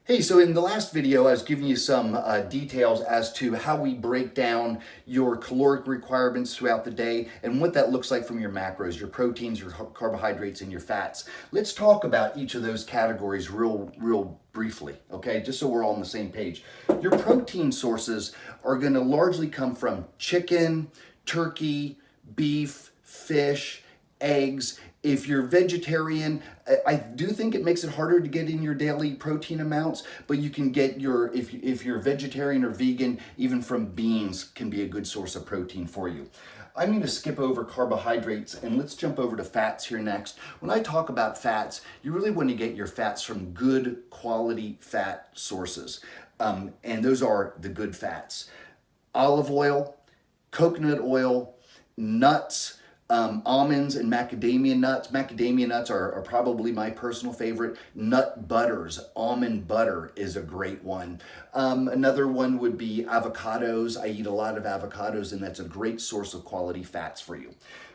Hey, so in the last video, I was giving you some details as to how we break down your caloric requirements throughout the day and what that looks like from your macros, your proteins, your carbohydrates, and your fats. Let's talk about each of those categories real briefly, okay? Just so we're all on the same page. Your protein sources are going to largely come from chicken, turkey, beef, fish, eggs. If you're vegetarian, I do think it makes it harder to get in your daily protein amounts, but you can get if you're vegetarian or vegan, even from beans can be a good source of protein for you. I'm going to skip over carbohydrates and let's jump over to fats here next. When I talk about fats, you really want to get your fats from good quality fat sources. And those are the good fats. Olive oil, coconut oil, nuts, almonds and macadamia nuts. Macadamia nuts are probably my personal favorite. Nut butters. Almond butter is a great one. Another one would be avocados. I eat a lot of avocados, and that's a great source of quality fats for you.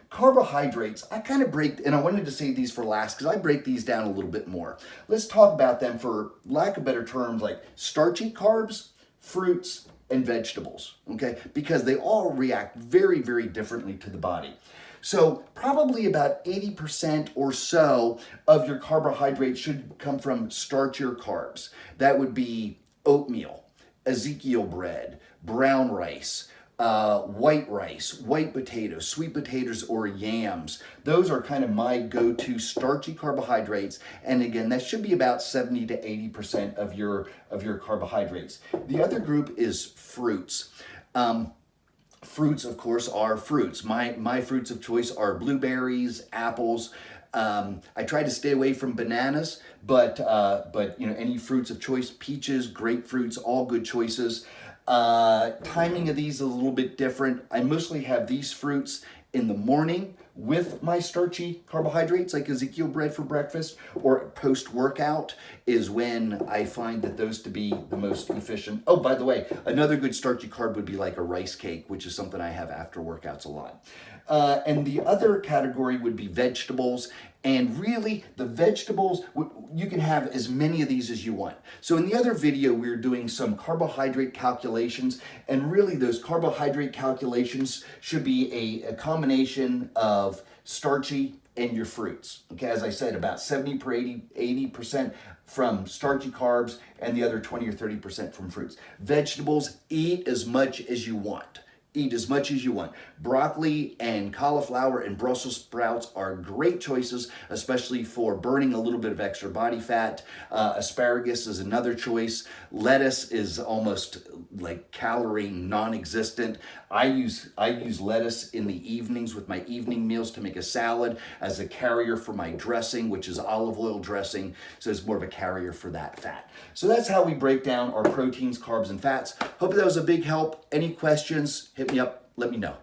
Carbohydrates, I kind of break, and I wanted to say these for last because I break these down a little bit more. Let's talk about them, for lack of better terms, like starchy carbs, fruits, and vegetables, okay? Because they all react very, very differently to the body. So probably about 80% or so of your carbohydrates should come from starchier carbs. That would be oatmeal, Ezekiel bread, brown rice, white rice, white potatoes, sweet potatoes, or yams. Those are kind of my go-to starchy carbohydrates. And again, that should be about 70 to 80% of your carbohydrates. The other group is fruits. Fruits, of course, are fruits. My fruits of choice are blueberries, apples. I try to stay away from bananas, but you know, any fruits of choice, peaches, grapefruits, all good choices. Timing of these is a little bit different. I mostly have these fruits in the morning with my starchy carbohydrates like Ezekiel bread for breakfast, or post-workout is when I find that those to be the most efficient. Oh, by the way, another good starchy carb would be like a rice cake, which is something I have after workouts a lot. And the other category would be vegetables. And really, the vegetables, you can have as many of these as you want. So in the other video, we were doing some carbohydrate calculations, and really those carbohydrate calculations should be a combination of starchy and your fruits. Okay, as I said, about 70 per 80% from starchy carbs, and the other 20 or 30% from fruits. Vegetables, eat as much as you want. Eat as much as you want. Broccoli and cauliflower and Brussels sprouts are great choices, especially for burning a little bit of extra body fat. Asparagus is another choice. Lettuce is almost like calorie non-existent. I use lettuce in the evenings with my evening meals to make a salad as a carrier for my dressing, which is olive oil dressing. So it's more of a carrier for that fat. So that's how we break down our proteins, carbs, and fats. Hope that was a big help. Any questions? Hit me up, let me know.